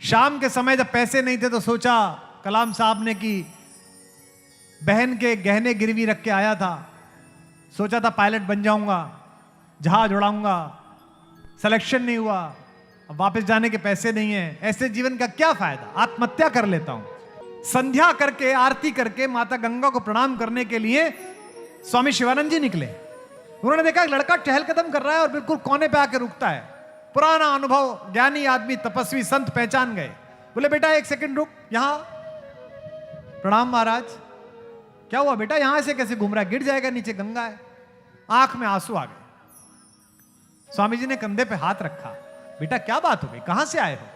शाम के समय जब पैसे नहीं थे तो सोचा कलाम साहब ने कि बहन के गहने गिरवी रख के आया था, सोचा था पायलट बन जाऊंगा, जहाज उड़ाऊंगा, सिलेक्शन नहीं हुआ, अब वापस जाने के पैसे नहीं है, ऐसे जीवन का क्या फायदा, आत्महत्या कर लेता हूं। संध्या करके आरती करके माता गंगा को प्रणाम करने के लिए स्वामी शिवानंद जी निकले। उन्होंने देखा एक लड़का चहलकदम कर रहा है और बिल्कुल कोने पे आके रुकता है। पुराना अनुभव, ज्ञानी आदमी, तपस्वी संत पहचान गए। बोले बेटा एक सेकंड रुक, यहां प्रणाम महाराज। क्या हुआ बेटा, यहां से कैसे घूम रहा है, गिर जाएगा, नीचे गंगा है। आंख में आंसू आ गए। स्वामी जी ने कंधे पे हाथ रखा, बेटा क्या बात हो गई, कहां से आए हो?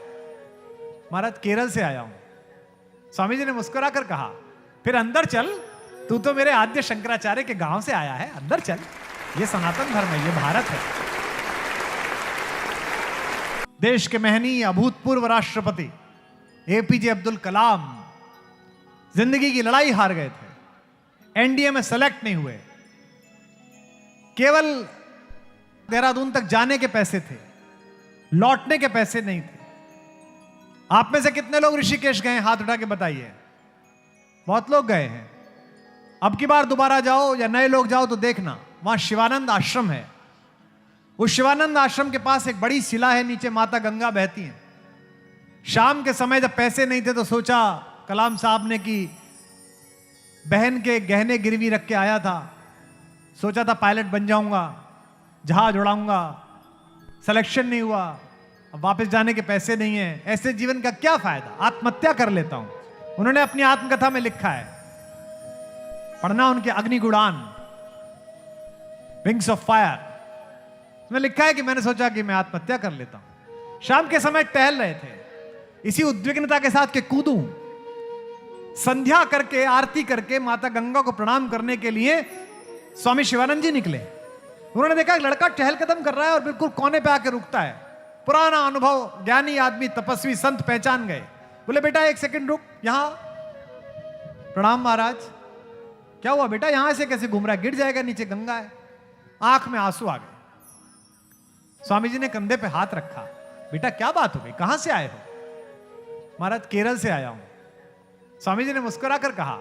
महाराज केरल से आया हूं। स्वामी जी ने मुस्कुरा कर कहा, फिर अंदर चल, तू तो मेरे आद्य शंकराचार्य के गांव से आया है, अंदर चल, ये सनातन धर्म है, ये भारत है। देश के महनीय अभूतपूर्व राष्ट्रपति एपीजे अब्दुल कलाम जिंदगी की लड़ाई हार गए थे, एनडीए में सेलेक्ट नहीं हुए, केवल देहरादून तक जाने के पैसे थे, लौटने के पैसे नहीं थे। आप में से कितने लोग ऋषिकेश गए, हाथ उठा के बताइए। बहुत लोग गए हैं। अब की बार दोबारा जाओ या नए लोग जाओ तो देखना, वहां शिवानंद आश्रम है। उस शिवानंद आश्रम के पास एक बड़ी शिला है, नीचे माता गंगा बहती है। शाम के समय जब पैसे नहीं थे तो सोचा कलाम साहब ने कि बहन के गहने गिरवी रख के आया था, सोचा था पायलट बन जाऊंगा, जहाज उड़ाऊंगा, सिलेक्शन नहीं हुआ, अब वापस जाने के पैसे नहीं है, ऐसे जीवन का क्या फायदा, आत्महत्या कर लेता हूं। उन्होंने अपनी आत्मकथा में लिखा है, पढ़ना उनके अग्निगुणान, विंग्स ऑफ फायर में लिखा है कि मैंने सोचा कि मैं आत्महत्या कर लेता हूं। शाम के समय टहल रहे थे, इसी उद्विग्नता के साथ के कूदूं, संध्या करके आरती करके माता गंगा को प्रणाम करने के लिए स्वामी शिवानंद जी निकले। उन्होंने देखा एक लड़का चहलकदम कर रहा है और बिल्कुल कोने पे आके रुकता है। पुराना अनुभव, ज्ञानी आदमी, तपस्वी संत पहचान गए। बोले बेटा एक सेकंड रुक, यहां प्रणाम महाराज। क्या हुआ बेटा, यहां से कैसे घूम रहा है, गिर जाएगा, नीचे गंगा है। आंख में आंसू आ गए। स्वामी जी ने कंधे पे हाथ रखा, बेटा क्या बात हो गई, कहां से आए हो? महाराज केरल से आया हूं। स्वामी जी ने मुस्कुरा कर कहा,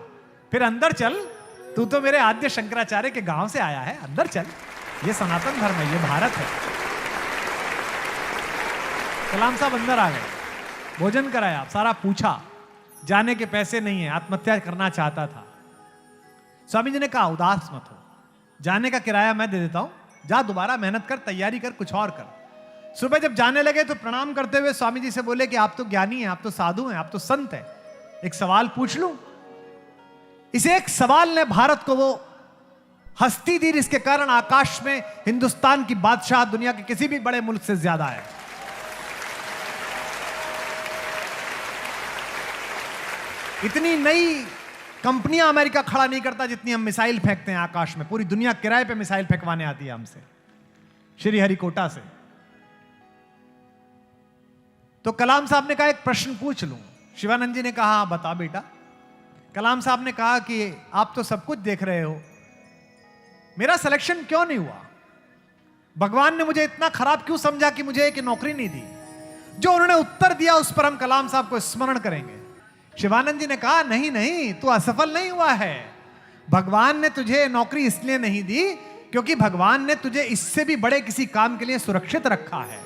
फिर अंदर चल, तू तो मेरे आद्य शंकराचार्य के गांव से आया है, अंदर चल, ये सनातन धर्म है, ये भारत है। कलाम साहब अंदर आ गए, भोजन कराया, सारा पूछा, जाने के पैसे नहीं है, आत्महत्या करना चाहता था। स्वामी जी ने कहा उदास मत हो, जाने का किराया मैं दे देता हूं, जा दोबारा मेहनत कर, तैयारी कर, कुछ और कर। सुबह जब जाने लगे तो प्रणाम करते हुए स्वामी जी से बोले कि आप तो ज्ञानी हैं, आप तो साधु हैं, आप तो संत हैं, एक सवाल पूछ लूं? इसे एक सवाल ने भारत को वो हस्ती दी जिसके कारण आकाश में हिंदुस्तान की बादशाह दुनिया के किसी भी बड़े मुल्क से ज्यादा है। इतनी नई कंपनियां अमेरिका खड़ा नहीं करता जितनी हम मिसाइल फेंकते हैं आकाश में। पूरी दुनिया किराए पे मिसाइल फेंकवाने आती है हमसे, श्रीहरिकोटा से। तो कलाम साहब ने कहा एक प्रश्न पूछ लूं? शिवानंद जी ने कहा हाँ बता बेटा। कलाम साहब ने कहा कि आप तो सब कुछ देख रहे हो, मेरा सिलेक्शन क्यों नहीं हुआ? भगवान ने मुझे इतना खराब क्यों समझा कि मुझे एक नौकरी नहीं दी? जो उन्होंने उत्तर दिया उस पर हम कलाम साहब को स्मरण करेंगे। शिवानंद जी ने कहा नहीं नहीं, तू असफल नहीं हुआ है। भगवान ने तुझे नौकरी इसलिए नहीं दी क्योंकि भगवान ने तुझे इससे भी बड़े किसी काम के लिए सुरक्षित रखा है।